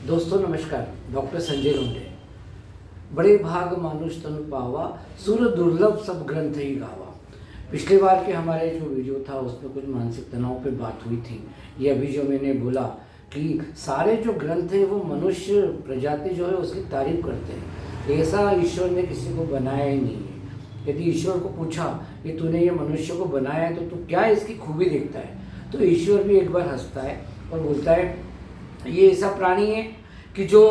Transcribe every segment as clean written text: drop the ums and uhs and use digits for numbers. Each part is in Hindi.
दोस्तों नमस्कार। डॉक्टर संजय लोंढे। बड़े भाग मानुष तनु पावा, सुर दुर्लभ सब ग्रंथ ही गावा। पिछले बार के हमारे जो वीडियो था उसमें कुछ मानसिक तनाव पे बात हुई थी। ये अभी जो मैंने बोला कि सारे जो ग्रंथ हैं वो मनुष्य प्रजाति जो है उसकी तारीफ करते हैं। ऐसा ईश्वर ने किसी को बनाया ही नहीं है। यदि ईश्वर को पूछा कि तूने ये मनुष्य को बनाया है तो तू क्या इसकी खूबी देखता है, तो ईश्वर भी एक बार हंसता है और बोलता है ये ऐसा प्राणी है कि जो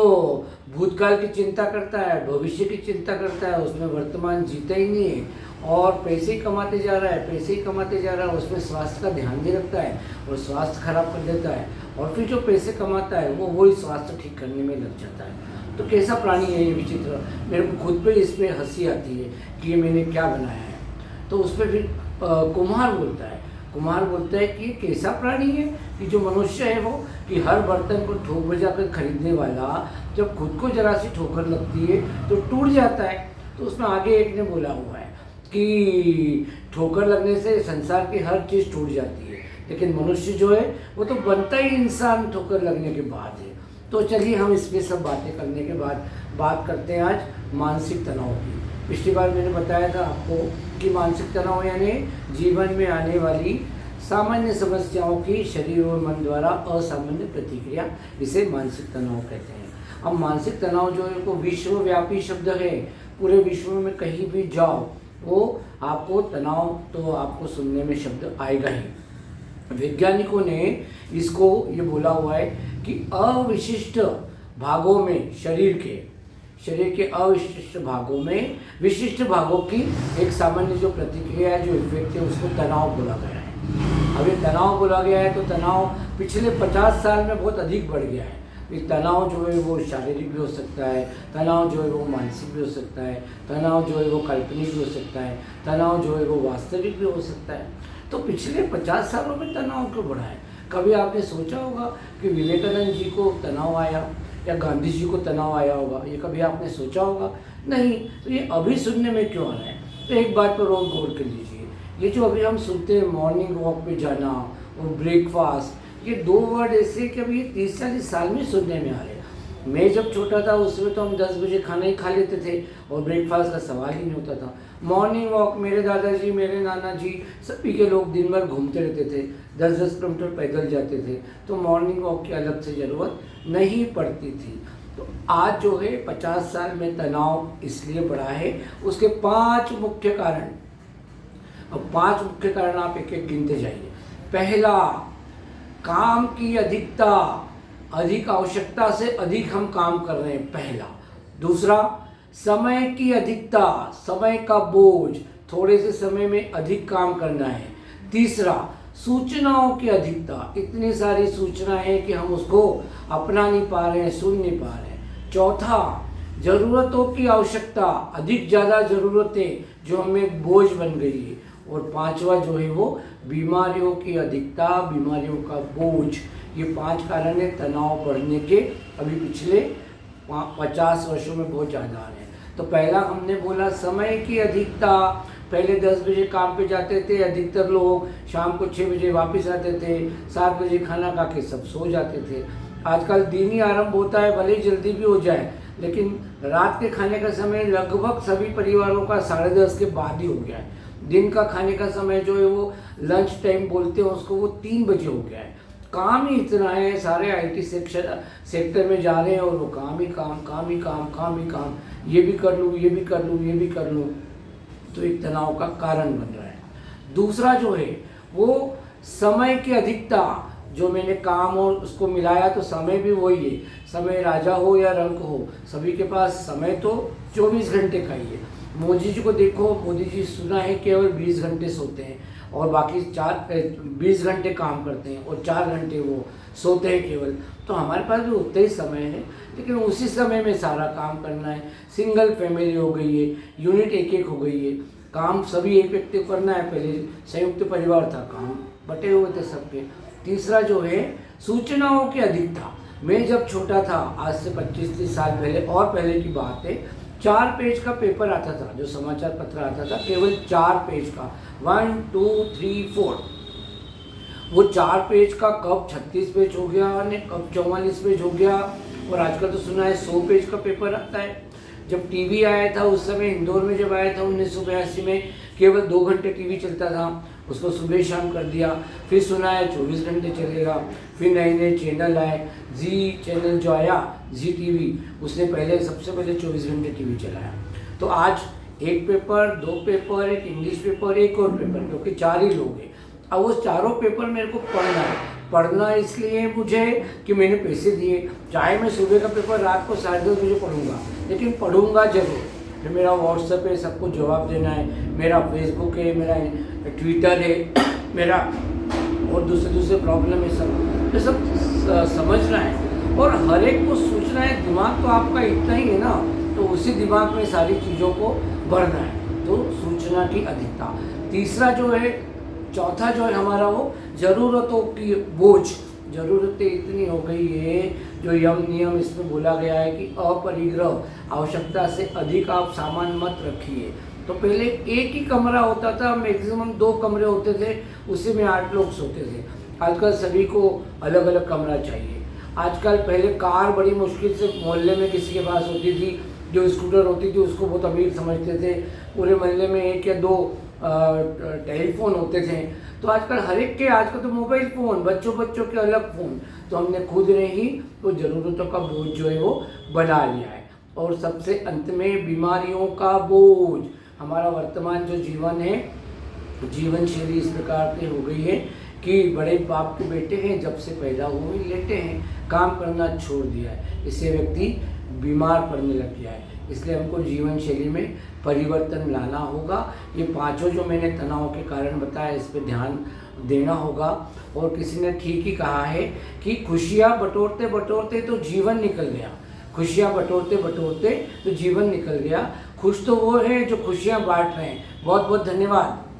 भूतकाल की चिंता करता है, भविष्य की चिंता करता है, उसमें वर्तमान जीता ही नहीं है और पैसे ही कमाते जा रहा है, पैसे ही कमाते जा रहा है। उसमें स्वास्थ्य का ध्यान नहीं रखता है और स्वास्थ्य खराब कर देता है और फिर जो पैसे कमाता है वो वही स्वास्थ्य ठीक करने में लग जाता है। तो कैसा प्राणी है ये विचित्र। मेरे को खुद पे इस पर हंसी आती है कि ये मैंने क्या बनाया है। तो उस पर फिर कुम्हार बोलता है कि कैसा प्राणी है कि जो मनुष्य है वो कि हर बर्तन को ठोक बजा कर खरीदने वाला जब खुद को जरा सी ठोकर लगती है तो टूट जाता है। तो उसमें आगे एक ने बोला हुआ है कि ठोकर लगने से संसार की हर चीज़ टूट जाती है, लेकिन मनुष्य जो है वो तो बनता ही इंसान ठोकर लगने के बाद है। तो चलिए हम इस पर सब बातें करने के बाद बात करते हैं आज मानसिक तनाव की। पिछली बार मैंने बताया था आपको कि मानसिक तनाव यानी जीवन में आने वाली सामान्य समस्याओं की शरीर और मन द्वारा असामान्य प्रतिक्रिया, इसे मानसिक तनाव कहते हैं। अब मानसिक तनाव जो है वो विश्वव्यापी शब्द है। पूरे विश्व में कहीं भी जाओ वो आपको तनाव तो आपको सुनने में शब्द आएगा ही। वैज्ञानिकों ने इसको ये बोला हुआ है कि अविशिष्ट भागों में शरीर के अविशिष्ट भागों में विशिष्ट भागों की एक सामान्य जो प्रतिक्रिया है, जो इफेक्ट है, उसको तनाव बोला गया है। अब ये तनाव बोला गया है तो तनाव पिछले 50 साल में बहुत अधिक बढ़ गया है। ये तनाव जो है वो शारीरिक भी हो सकता है, तनाव जो है वो मानसिक भी हो सकता है, तनाव जो है वो काल्पनिक भी हो सकता है, तनाव जो है वो वास्तविक भी हो सकता है। तो पिछले 50 सालों में तनाव क्यों बढ़ा है? कभी आपने सोचा होगा कि विवेकानंद जी को तनाव आया या गांधी जी को तनाव आया होगा? ये कभी आपने सोचा होगा? नहीं। तो ये अभी सुनने में क्यों आ रहा है? तो एक बात पर और गौर कर लीजिए। ये जो अभी हम सुनते हैं मॉर्निंग वॉक पे जाना और ब्रेकफास्ट, ये दो वर्ड ऐसे कि अभी 30-40 साल में सुनने में आ रहे हैं। मैं जब छोटा था उसमें तो हम 10 बजे खाना ही खा लेते थे और ब्रेकफास्ट का सवाल ही नहीं होता था। मॉर्निंग वॉक मेरे दादाजी, मेरे नाना जी, सभी के लोग दिन भर घूमते रहते थे, 10-10 किलोमीटर पैदल जाते थे, तो मॉर्निंग वॉक की अलग से ज़रूरत नहीं पड़ती थी। तो आज जो है 50 साल में तनाव इसलिए बढ़ा है, उसके 5 मुख्य कारण। अब 5 मुख्य कारण आप एक एक गिनते जाइए। पहला, काम की अधिकता, अधिक आवश्यकता से अधिक हम काम कर रहे हैं, पहला। दूसरा, समय की अधिकता, समय का बोझ, थोड़े से समय में अधिक काम करना है। तीसरा, सूचनाओं की अधिकता, इतनी सारी सूचनाएं हैं कि हम उसको अपना नहीं पा रहे हैं, सुन नहीं पा रहे हैं। चौथा, ज़रूरतों की आवश्यकता, अधिक ज़्यादा ज़रूरतें जो हमें बोझ बन गई है। और पांचवा जो है वो बीमारियों की अधिकता, बीमारियों का बोझ। ये 5 कारण है तनाव बढ़ने के अभी पिछले 50 वर्षों में बहुत ज़्यादा आ रहे हैं। तो पहला हमने बोला समय की अधिकता। पहले 10 बजे काम पे जाते थे अधिकतर लोग, शाम को 6 बजे वापस आते थे, 7 बजे खाना खा के सब सो जाते थे। आजकल दिन ही आरंभ होता है, भले ही जल्दी भी हो जाए, लेकिन रात के खाने का समय लगभग सभी परिवारों का 10:30 के बाद ही हो गया है। दिन का खाने का समय जो है वो लंच टाइम बोलते हैं उसको, वो 3 बजे हो गया है। काम ही इतना है, सारे IT सेक्टर में जा रहे हैं और वो काम ही काम, ये भी कर लूँ, ये भी कर लूँ, ये भी कर लूँ। तो एक तनाव का कारण बन रहा है। दूसरा जो है वो समय की अधिकता, जो मैंने काम और उसको मिलाया तो समय भी वही है। समय राजा हो या रंक हो, सभी के पास समय तो 24 घंटे का ही है। मोदी जी को देखो, मोदी जी सुना है केवल 20 घंटे सोते हैं और बाकी 20 घंटे काम करते हैं और 4 घंटे वो सोते हैं केवल। तो हमारे पास भी उतना ही समय है, लेकिन उसी समय में सारा काम करना है। सिंगल फैमिली हो गई है, यूनिट एक हो गई है, काम सभी एक व्यक्ति को करना है। पहले संयुक्त परिवार था, काम बटे हुए थे सबके। तीसरा जो है सूचनाओं की अधिकता। मैं जब छोटा था, आज से 25-30 साल पहले और पहले की बात है, 4 पेज का पेपर आता था, जो समाचार पत्र आता था, केवल 4 पेज का, 1 2 3 4। वो 4 पेज का कब 36 पेज हो गया, कब 44 पेज हो गया, और आजकल तो सुना है 100 पेज का पेपर आता है। जब टीवी आया था उस समय, इंदौर में जब आया था 1982 में, केवल 2 घंटे टीवी चलता था, उसको सुबह शाम कर दिया। फिर सुना है 24 घंटे चलेगा। फिर नए नए चैनल आए, जी चैनल जो आया, जी टीवी, उसने सबसे पहले 24 घंटे टीवी चलाया। तो आज एक पेपर, 2 पेपर, एक इंग्लिश पेपर, एक और पेपर, क्योंकि 4 ही लोग हैं। अब वो चारों पेपर मेरे को पढ़ना इसलिए मुझे कि मैंने पैसे दिए। चाहे मैं सुबह का पेपर रात को 10:30 बजे पढ़ूंगा, लेकिन पढ़ूंगा जरूर। फिर मेरा व्हाट्सएप है, सबको जवाब देना है, मेरा फेसबुक है, मेरा ट्विटर है, मेरा और दूसरे प्रॉब्लम है, सब ये सब समझना है और हर एक को सोचना है। दिमाग तो आपका इतना ही है ना, तो उसी दिमाग में सारी चीज़ों को भरना है। तो सूचना की अधिकता। तीसरा जो है, चौथा जो है हमारा, वो ज़रूरतों की बोझ। ज़रूरतें इतनी हो गई है, जो यम नियम इसमें बोला गया है कि अपरिग्रह, आवश्यकता से अधिक आप सामान मत रखिए। तो पहले एक ही कमरा होता था, मैक्सिमम 2 कमरे होते थे, उसी में 8 लोग सोते थे। आजकल सभी को अलग अलग कमरा चाहिए। आजकल पहले कार बड़ी मुश्किल से मोहल्ले में किसी के पास होती थी, जो स्कूटर होती थी उसको बहुत अमीर समझते थे। पूरे मोहल्ले में 1 या 2 टेलीफोन होते थे। तो आजकल हर एक के, आजकल तो मोबाइल फ़ोन, बच्चों के अलग फ़ोन। तो हमने खुद ने ही तो ज़रूरतों का बोझ जो है वो बना लिया है। और सबसे अंत में बीमारियों का बोझ। हमारा वर्तमान जो जीवन है, जीवन शैली इस प्रकार की हो गई है कि बड़े बाप के बेटे हैं, जब से पैदा हुए लेटे हैं, काम करना छोड़ दिया है। इससे व्यक्ति बीमार पड़ने लग गया है। इसलिए हमको जीवन शैली में परिवर्तन लाना होगा। ये 5 जो मैंने तनाव के कारण बताया, इस पर ध्यान देना होगा। और किसी ने ठीक ही कहा है कि खुशियाँ बटोरते बटोरते तो जीवन निकल गया। खुशियाँ बटोरते बटोरते तो जीवन निकल गया। खुश तो वो है जो खुशियाँ बांट रहे हैं। बहुत बहुत धन्यवाद।